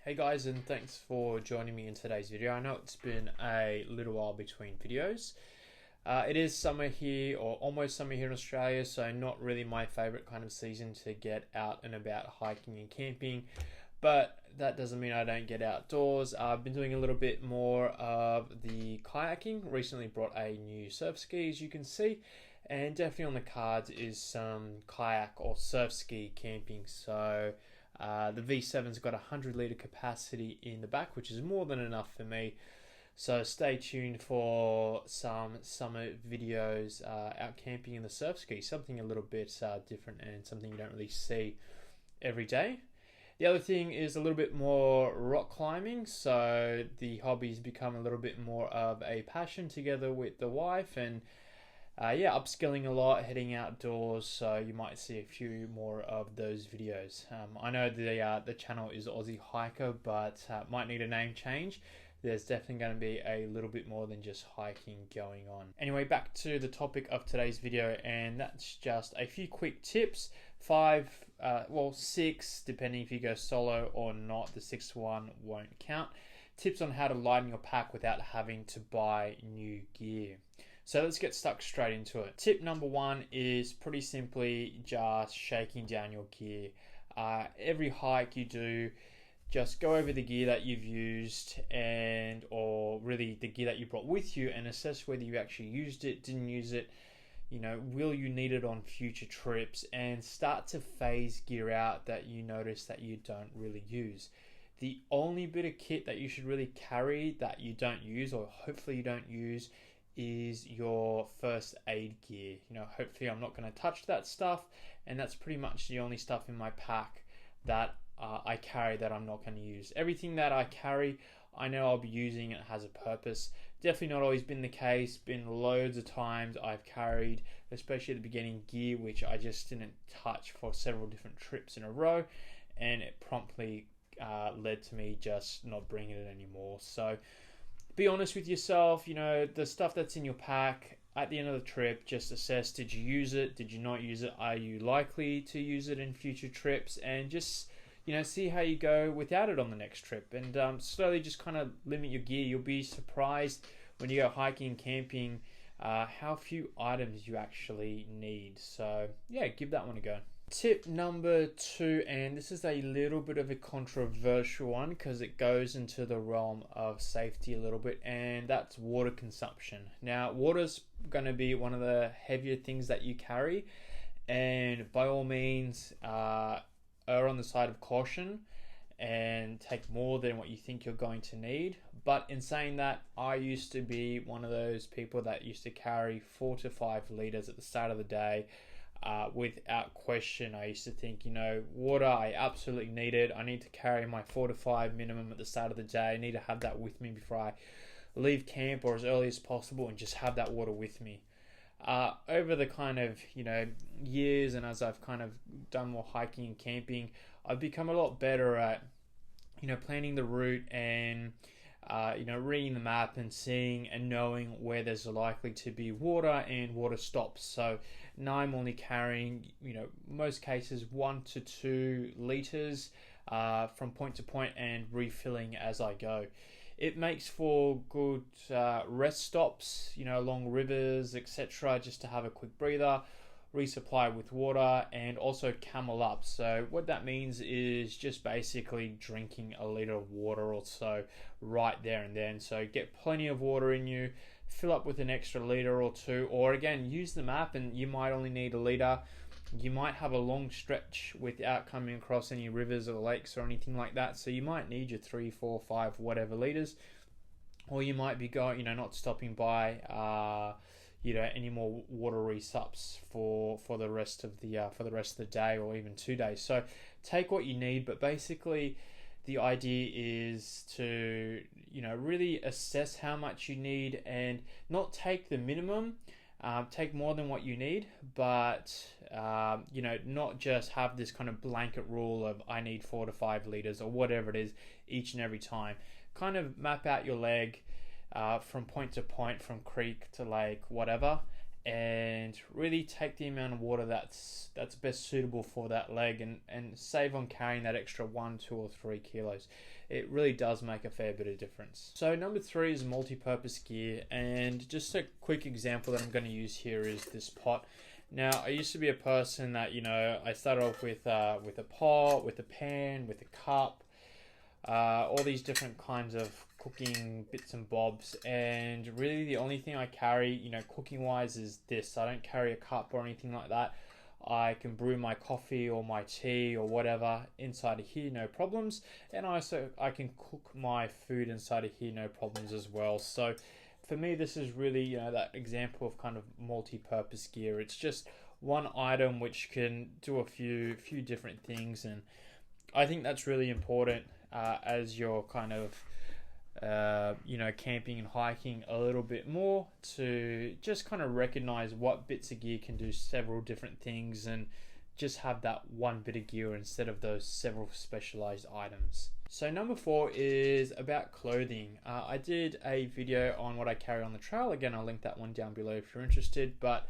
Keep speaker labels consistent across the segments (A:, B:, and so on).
A: Hey guys, and thanks for joining me in today's video. I know it's been a little while between videos. It is summer here, or almost summer here in Australia, so not really my favorite kind of season to get out and about hiking and camping, but that doesn't mean I don't get outdoors. I've been doing a little bit more of the kayaking. Recently brought a new surf ski, as you can see, and definitely on the cards is some kayak or surf ski camping. So the V7's got a 100 litre capacity in the back, which is more than enough for me. So stay tuned for some summer videos out camping in the surf ski, something a little bit different and something you don't really see every day. The other thing is a little bit more rock climbing. So the hobby's become a little bit more of a passion together with the wife, and upskilling a lot, heading outdoors, so you might see a few more of those videos. I know the channel is Aussie Hiker, but might need a name change. There's definitely going to be a little bit more than just hiking going on. Anyway, back to the topic of today's video, and that's just a few quick tips. 6, depending if you go solo or not. The sixth one won't count. Tips on how to lighten your pack without having to buy new gear. So let's get stuck straight into it. Tip number 1 is pretty simply just shaking down your gear. Every hike you do, just go over the gear that you've used or really the gear that you brought with you, and assess whether you actually used it, didn't use it, will you need it on future trips, and start to phase gear out that you notice that you don't really use. The only bit of kit that you should really carry that you don't use, or hopefully you don't use, is your first aid gear. Hopefully I'm not going to touch that stuff, and that's pretty much the only stuff in my pack that I carry that I'm not going to use. Everything that I carry, I know I'll be using. It has a purpose. Definitely not always been the case. Been loads of times I've carried, especially at the beginning, gear which I just didn't touch for several different trips in a row, and it promptly led to me just not bringing it anymore. So be honest with yourself. The stuff that's in your pack at the end of the trip, just assess, did you use it, did you not use it, are you likely to use it in future trips, and just see how you go without it on the next trip, and slowly just kind of limit your gear. You'll be surprised when you go hiking, camping, how few items you actually need. So yeah, give that one a go. Tip number 2, and this is a little bit of a controversial one because it goes into the realm of safety a little bit, and that's water consumption. Now, water's going to be one of the heavier things that you carry, and by all means, err on the side of caution and take more than what you think you're going to need. But in saying that, I used to be one of those people that used to carry 4 to 5 liters at the start of the day. Without question, I used to think, water, I absolutely need it. I need to carry my 4 to 5 minimum at the start of the day. I need to have that with me before I leave camp, or as early as possible, and just have that water with me. Over the kind of years, and as I've kind of done more hiking and camping, I've become a lot better at planning the route and reading the map and seeing and knowing where there's likely to be water and water stops. So now I'm only carrying most cases 1 to 2 liters from point to point, and refilling as I go. It makes for good rest stops, along rivers, etc., just to have a quick breather, resupply with water, and also camel up. So what that means is just basically drinking a liter of water or so right there and then. So get plenty of water in you, fill up with an extra liter or 2, or again, use the map and you might only need a liter. You might have a long stretch without coming across any rivers or lakes or anything like that, so you might need your 3, 4, 5, whatever liters, or you might be going, not stopping by, any more water resups for the rest of the day, or even 2 days. So take what you need, but basically the idea is to really assess how much you need and not take the minimum. Take more than what you need, but not just have this kind of blanket rule of I need 4 to 5 liters or whatever it is each and every time. Kind of map out your leg from point to point, from creek to lake, whatever, and really take the amount of water that's best suitable for that leg, and save on carrying that extra 1, 2 or 3 kilos. It really does make a fair bit of difference. So number 3 is multi-purpose gear, and just a quick example that I'm going to use here is this pot. Now, I used to be a person that, I started off with a pot, with a pan, with a cup, all these different kinds of cooking bits and bobs, and really the only thing I carry, cooking wise, is this. I don't carry a cup or anything like that. I can brew my coffee or my tea or whatever inside of here, no problems, and I can cook my food inside of here, no problems as well. So for me, this is really that example of kind of multi-purpose gear. It's just one item which can do a few different things, and I think that's really important as you're kind of camping and hiking a little bit more, to just kind of recognize what bits of gear can do several different things, and just have that one bit of gear instead of those several specialized items. So number 4 is about clothing. I did a video on what I carry on the trail. Again, I'll link that one down below if you're interested, but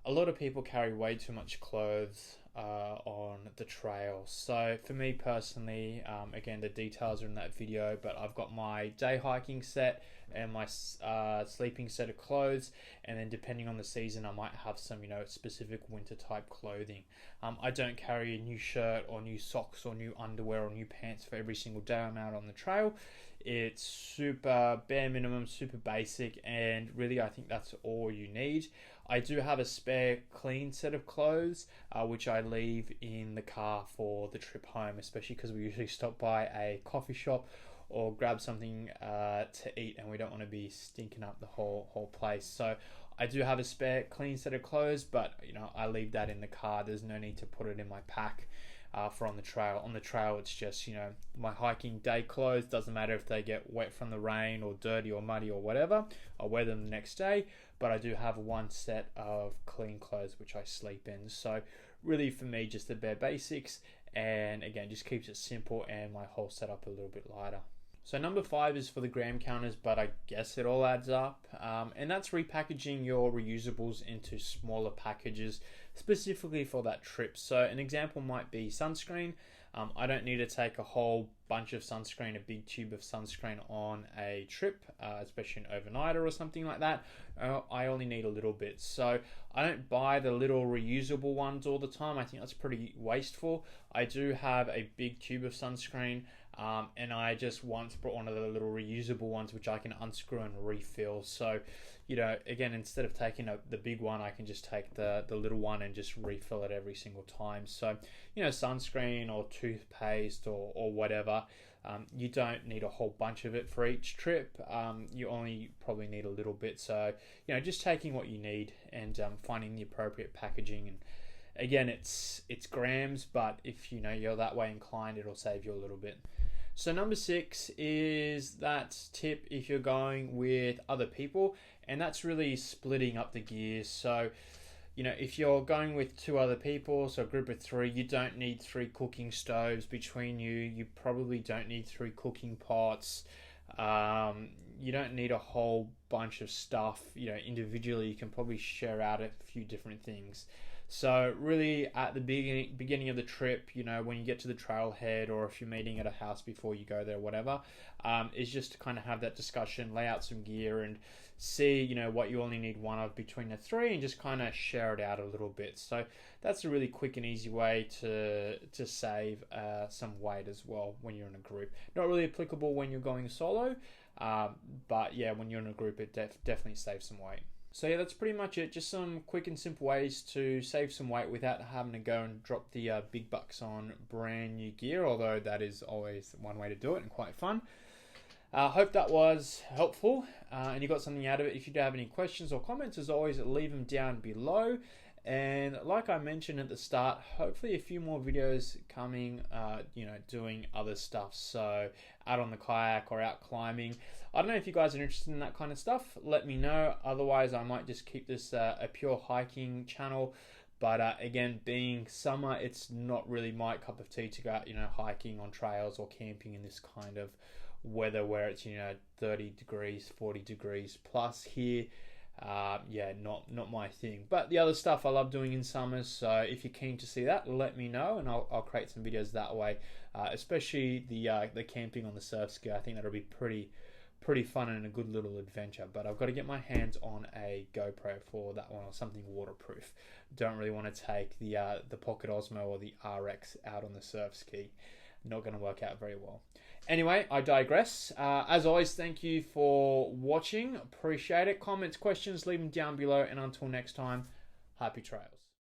A: a lot of people carry way too much clothes on the trail. So for me personally, again, the details are in that video, but I've got my day hiking set and my sleeping set of clothes, and then depending on the season, I might have some specific winter type clothing. I don't carry a new shirt or new socks or new underwear or new pants for every single day I'm out on the trail. It's super bare minimum, super basic, and really I think that's all you need. I do have a spare clean set of clothes, which I leave in the car for the trip home, especially because we usually stop by a coffee shop or grab something to eat, and we don't want to be stinking up the whole place. So I do have a spare clean set of clothes, but I leave that in the car. There's no need to put it in my pack for on the trail. On the trail, it's just my hiking day clothes. Doesn't matter if they get wet from the rain or dirty or muddy or whatever. I'll wear them the next day, but I do have one set of clean clothes which I sleep in. So really for me, just the bare basics, and again, just keeps it simple and my whole setup a little bit lighter. So number 5 is for the gram counters, but I guess it all adds up, and that's repackaging your reusables into smaller packages specifically for that trip. So an example might be sunscreen. I don't need to take a whole bunch of sunscreen, a big tube of sunscreen on a trip, especially an overnighter or something like that. I only need a little bit. So I don't buy the little reusable ones all the time. I think that's pretty wasteful. I do have a big tube of sunscreen, and I just once brought one of the little reusable ones which I can unscrew and refill. So again, instead of taking the big one, I can just take the little one and just refill it every single time. So sunscreen or toothpaste or whatever, you don't need a whole bunch of it for each trip. You only probably need a little bit. So just taking what you need and finding the appropriate packaging. And again, it's grams, but if you're that way inclined, it'll save you a little bit. So number 6 is that tip if you're going with other people, and that's really splitting up the gear. So if you're going with 2 other people, so a group of 3, you don't need 3 cooking stoves between you. You probably don't need 3 cooking pots. You don't need a whole bunch of stuff. Individually, you can probably share out a few different things. So really at the beginning of the trip, when you get to the trailhead, or if you're meeting at a house before you go there, whatever, is just to kind of have that discussion, lay out some gear and see, what you only need one of between the 3, and just kind of share it out a little bit. So that's a really quick and easy way to save some weight as well when you're in a group. Not really applicable when you're going solo, but yeah, when you're in a group, it definitely saves some weight. So yeah, that's pretty much it. Just some quick and simple ways to save some weight without having to go and drop the big bucks on brand new gear, although that is always one way to do it and quite fun. Hope that was helpful and you got something out of it. If you do have any questions or comments, as always, leave them down below. And like I mentioned at the start, hopefully a few more videos coming, doing other stuff. So out on the kayak or out climbing. I don't know if you guys are interested in that kind of stuff. Let me know. Otherwise, I might just keep this a pure hiking channel. But again, being summer, it's not really my cup of tea to go out, hiking on trails or camping in this kind of weather where it's, 30 degrees, 40 degrees plus here. yeah, not my thing. But the other stuff I love doing in summers, so if you're keen to see that, let me know, and I'll create some videos that way. Especially the camping on the surf ski. I think that'll be pretty fun and a good little adventure. But I've got to get my hands on a GoPro for that one, or something waterproof. Don't really want to take the Pocket Osmo or the RX out on the surf ski. Not going to work out very well. Anyway, I digress. As always, thank you for watching. Appreciate it. Comments, questions, leave them down below. And until next time, happy trails.